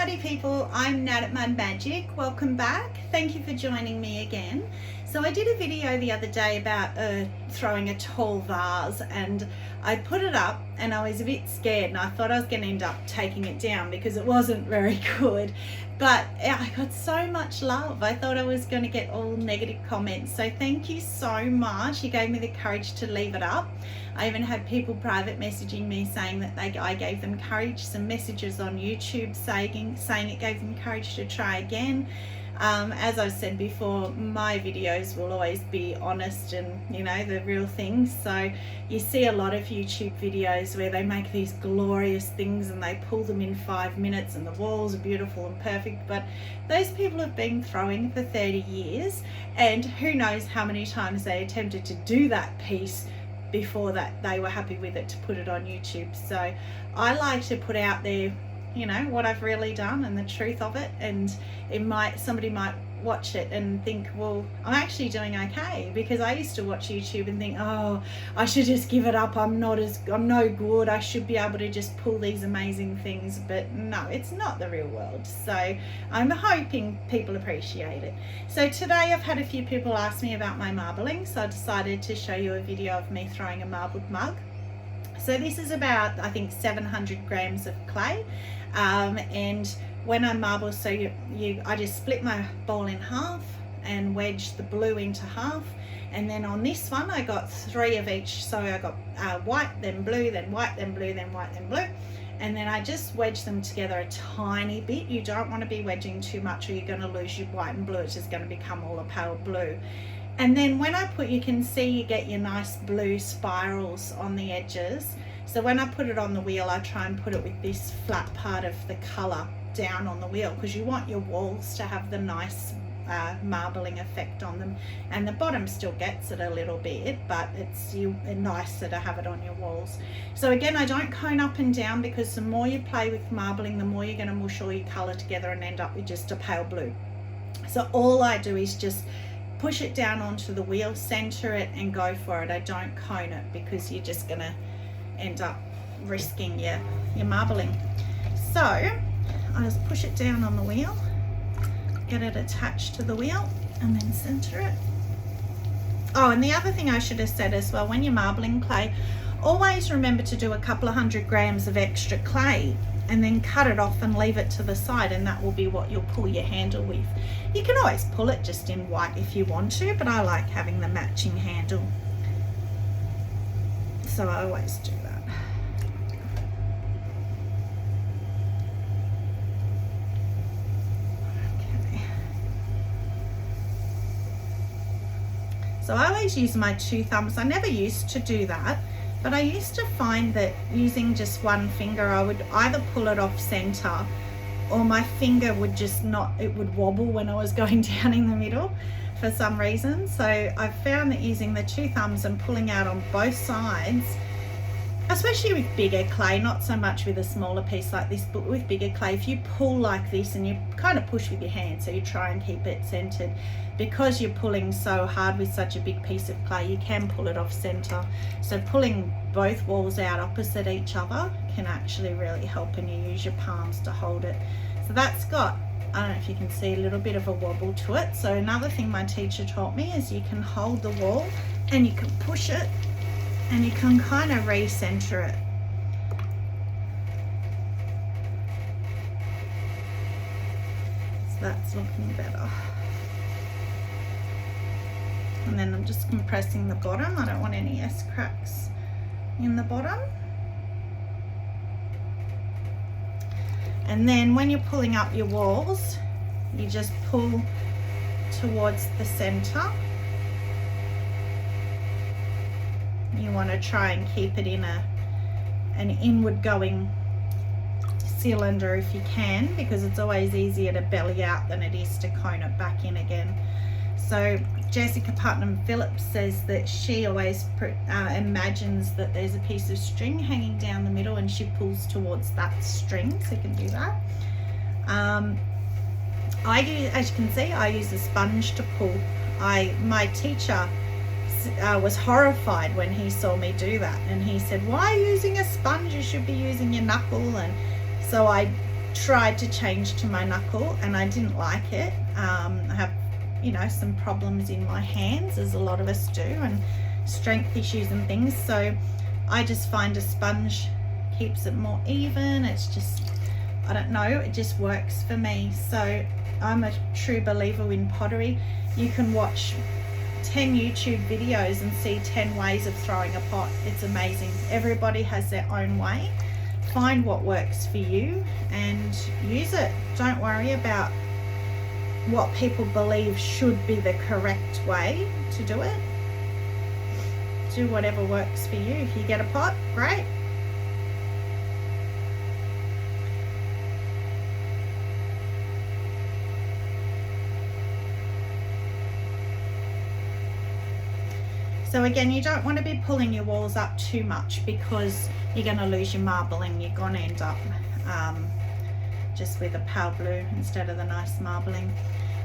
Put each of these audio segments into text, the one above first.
Muddy people, I'm Nat at Mud Magic. Welcome back. Thank you for joining me again. So I did a video the other day about throwing a tall vase, and I put it up and I was a bit scared and I thought I was going to end up taking it down because it wasn't very good, but I got so much love. I thought I was going to get all negative comments, so thank you so much. You gave me the courage to leave it up. I even had people private messaging me saying that I gave them courage, some messages on YouTube saying it gave them courage to try again. As I've said before, my videos will always be honest and, you know, the real things. So you see a lot of YouTube videos where they make these glorious things and they pull them in 5 minutes and the walls are beautiful and perfect, but those people have been throwing for 30 years and who knows how many times they attempted to do that piece before that they were happy with it to put it on YouTube. So I like to put out there, you know, what I've really done and the truth of it, and somebody might watch it and think, well, I'm actually doing okay, because I used to watch YouTube and think, oh, I should just give it up, I'm no good, I should be able to just pull these amazing things. But no, it's not the real world. So I'm hoping people appreciate it. So today I've had a few people ask me about my marbling, so I decided to show you a video of me throwing a marbled mug. So this is about, I think, 700 grams of clay, and when I marble, so I just split my bowl in half and wedged the blue into half, and then on this one I got 3 of each. So I got white, then blue, then white, then blue, then white, then blue, and then I just wedged them together a tiny bit. You don't want to be wedging too much or you're going to lose your white and blue. It's just going to become all a pale blue. And then when I put, you can see you get your nice blue spirals on the edges. So when I put it on the wheel, I try and put it with this flat part of the colour down on the wheel, because you want your walls to have the nice marbling effect on them, and the bottom still gets it a little bit, but it's nicer to have it on your walls. So again, I don't cone up and down, because the more you play with marbling, the more you're going to mush all your colour together and end up with just a pale blue. So all I do is just push it down onto the wheel, center it and go for it. I don't cone it, because you're just going to end up risking your marbling. So I just push it down on the wheel, get it attached to the wheel, and then center it. Oh, and the other thing I should have said as well, when you're marbling clay, always remember to do a couple of 100 grams of extra clay and then cut it off and leave it to the side, and that will be what you'll pull your handle with. You can always pull it just in white if you want to, but I like having the matching handle, so I always do that. Okay. So I always use my 2 thumbs. I never used to do that, but I used to find that using just one finger, I would either pull it off center or my finger would just not, it would wobble when I was going down in the middle for some reason. So I've found that using the 2 thumbs and pulling out on both sides, especially with bigger clay, not so much with a smaller piece like this, but with bigger clay, if you pull like this and you kind of push with your hand, so you try and keep it centered, because you're pulling so hard with such a big piece of clay, you can pull it off center. So pulling both walls out opposite each other can actually really help, and you use your palms to hold it. So that's got, I don't know if you can see, a little bit of a wobble to it. So another thing my teacher taught me is you can hold the wall and you can push it and you can kind of re-center it. So that's looking better. And then I'm just compressing the bottom. I don't want any S-cracks in the bottom. And then when you're pulling up your walls, you just pull towards the center. You want to try and keep it in an inward going cylinder if you can, because it's always easier to belly out than it is to cone it back in again. So Jessica Putnam Phillips says that she always imagines that there's a piece of string hanging down the middle and she pulls towards that string, so you can do that. I use, as you can see, I use a sponge to pull. My teacher was horrified when he saw me do that, and he said, why are you using a sponge? You should be using your knuckle. And so I tried to change to my knuckle and I didn't like it. I have, you know, some problems in my hands, as a lot of us do, and strength issues and things. So I just find a sponge keeps it more even. It's just, I don't know, it just works for me. So I'm a true believer in pottery. You can watch 10 YouTube videos and see 10 ways of throwing a pot. It's amazing. Everybody has their own way. Find what works for you and use it. Don't worry about what people believe should be the correct way to do it. Do whatever works for you. If you get a pot, great. So again, you don't want to be pulling your walls up too much because you're going to lose your marbling. You're going to end up just with a pale blue instead of the nice marbling.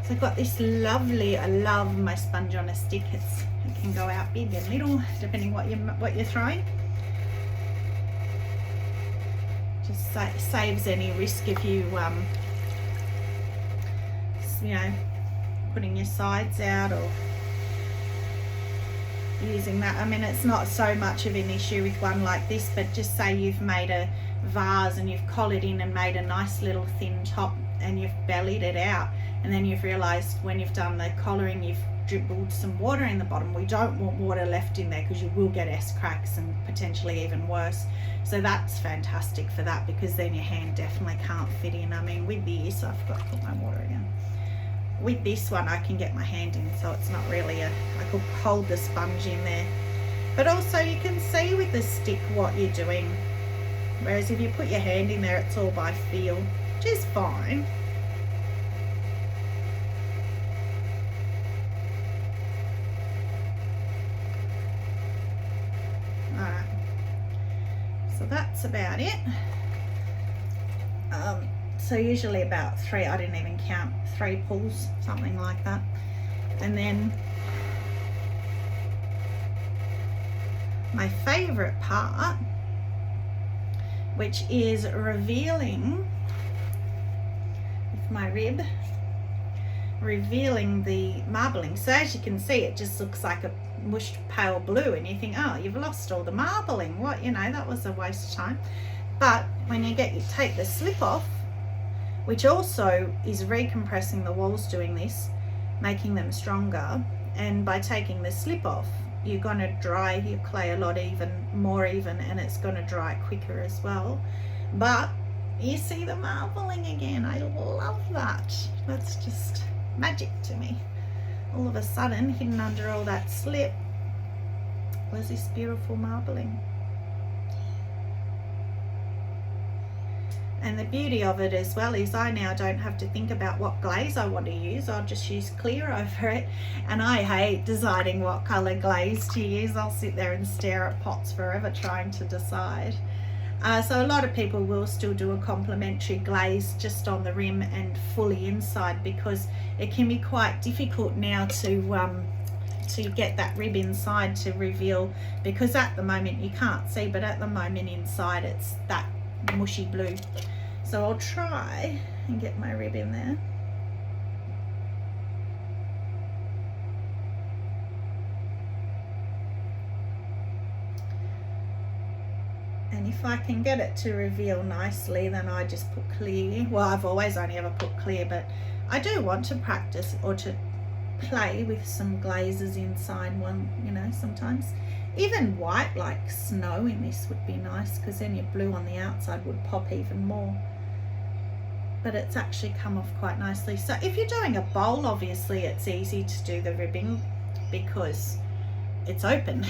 So I've got this lovely, I love my sponge on a stick. It can go out big and little depending what you're throwing. Just saves any risk if you know, putting your sides out or using that. I mean, it's not so much of an issue with one like this, but just say you've made a vase and you've collared in and made a nice little thin top and you've bellied it out, and then you've realized when you've done the collaring you've dribbled some water in the bottom. We don't want water left in there because you will get S-cracks and potentially even worse. So that's fantastic for that, because then your hand definitely can't fit in. I mean, with this, I forgot to put my water again. With this one I can get my hand in, so it's not really I could hold the sponge in there. But also you can see with the stick what you're doing, whereas if you put your hand in there it's all by feel, which is fine. Alright, so that's about it. So usually about 3, I didn't even count, 3 pulls, something like that. And then my favorite part, which is revealing with my rib, revealing the marbling. So as you can see, it just looks like a mushed pale blue, and you think, oh, you've lost all the marbling. What, you know, that was a waste of time. But when you take the slip off, which also is recompressing the walls doing this, making them stronger, and by taking the slip off, you're going to dry your clay a lot more even, and it's going to dry quicker as well. But you see the marbling again. I love that. That's just magic to me. All of a sudden, hidden under all that slip was this beautiful marbling. And the beauty of it as well is I now don't have to think about what glaze I want to use. I'll just use clear over it. And I hate deciding what colour glaze to use. I'll sit there and stare at pots forever trying to decide. So a lot of people will still do a complementary glaze just on the rim and fully inside, because it can be quite difficult now to get that rib inside to reveal, because at the moment you can't see, but at the moment inside it's that mushy blue. So I'll try and get my rib in there. And if I can get it to reveal nicely, then I just put clear. Well, I've always only ever put clear, but I do want to practice or to play with some glazes inside one, you know, sometimes. Even white like snow in this would be nice, because then your blue on the outside would pop even more. But it's actually come off quite nicely. So if you're doing a bowl, obviously it's easy to do the ribbing because it's open.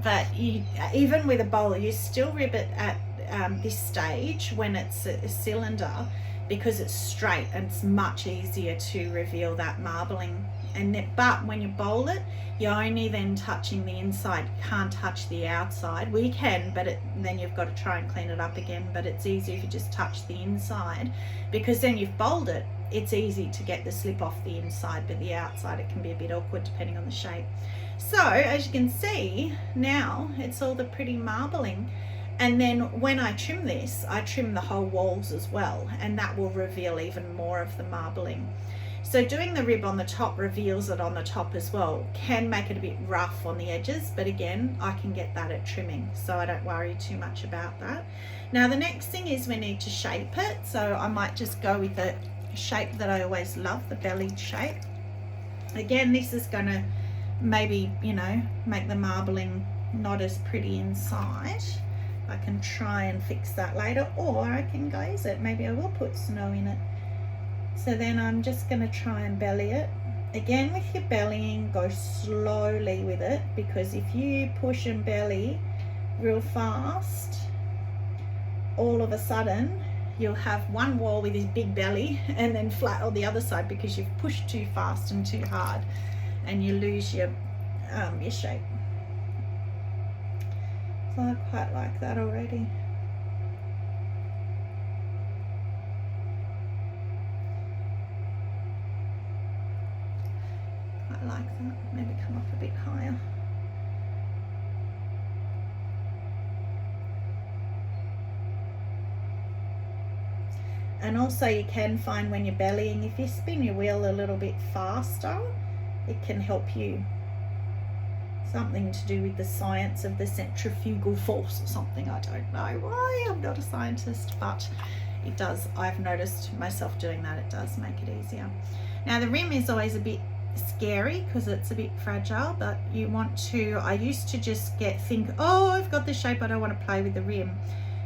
But even with a bowl, you still rib it at this stage when it's a cylinder, because it's straight and it's much easier to reveal that marbling. But when you bowl it, you're only then touching the inside, you can't touch the outside. Well, you can, but then you've got to try and clean it up again. But it's easier if you just touch the inside, because then you've bowled it, it's easy to get the slip off the inside, but the outside it can be a bit awkward depending on the shape. So as you can see now, it's all the pretty marbling. And then when I trim this, I trim the whole walls as well, and that will reveal even more of the marbling. So doing the rib on the top reveals it on the top as well. Can make it a bit rough on the edges, but again, I can get that at trimming, so I don't worry too much about that. Now the next thing is we need to shape it, so I might just go with the shape that I always love, the bellied shape. Again, this is going to maybe, you know, make the marbling not as pretty inside. I can try and fix that later, or I can glaze it. Maybe I will put snow in it. So then I'm just going to try and belly it. Again, with your bellying, go slowly with it, because if you push and belly real fast, all of a sudden you'll have one wall with this big belly and then flat on the other side because you've pushed too fast and too hard, and you lose your shape. So I quite like that already. Quite like that. Maybe come up a bit higher. And also you can find when you're bellying, if you spin your wheel a little bit faster, it can help you. Something to do with the science of the centrifugal force or something. I don't know why, I'm not a scientist, but it does. I've noticed myself doing that. It does make it easier. Now the rim is always a bit scary because it's a bit fragile, but you want to, I used to just think, oh, I've got this shape, I don't want to play with the rim.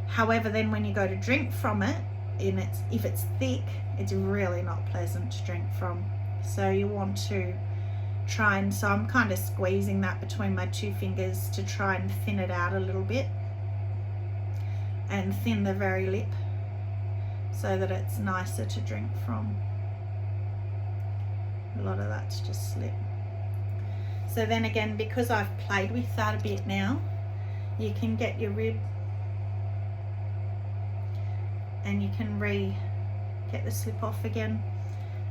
However, then when you go to drink from it, if it's thick, it's really not pleasant to drink from. So you want to try, and so I'm kind of squeezing that between my two fingers to try and thin it out a little bit and thin the very lip so that it's nicer to drink from. A lot of that's just slip. So then again, because I've played with that a bit now, you can get your rib and you can get the slip off again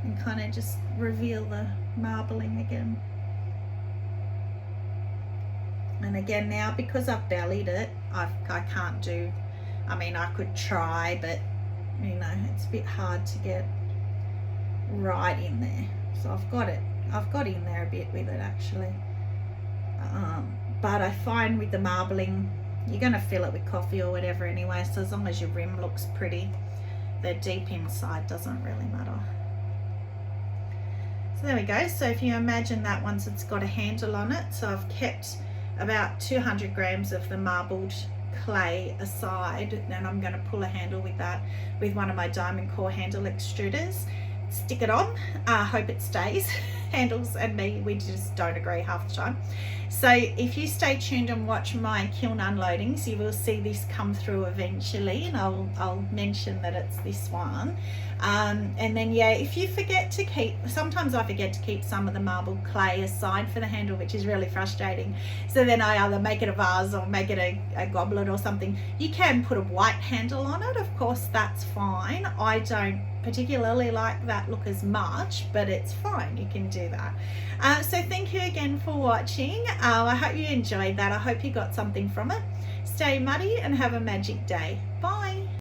and kind of just reveal the marbling again. And again, now because I've bellied it, I can't do, I mean, I could try, but you know, it's a bit hard to get right in there. So I've got in there a bit with it actually. But I find with the marbling, you're going to fill it with coffee or whatever anyway, so as long as your rim looks pretty, the deep inside doesn't really matter. So there we go. So if you imagine that, once it's got a handle on it, so I've kept about 200 grams of the marbled clay aside, and I'm going to pull a handle with that with one of my diamond core handle extruders, stick it on, hope it stays. Handles and me, we just don't agree half the time. So if you stay tuned and watch my kiln unloadings, you will see this come through eventually, and I'll mention that it's this one. And then yeah, if you forget to keep, sometimes I forget to keep some of the marbled clay aside for the handle, which is really frustrating. So then I either make it a vase or make it a goblet or something. You can put a white handle on it, of course, that's fine. I don't particularly like that look as much, but it's fine, you can do that. So thank you again for watching. I hope you enjoyed that. I hope you got something from it. Stay muddy and have a magic day. Bye.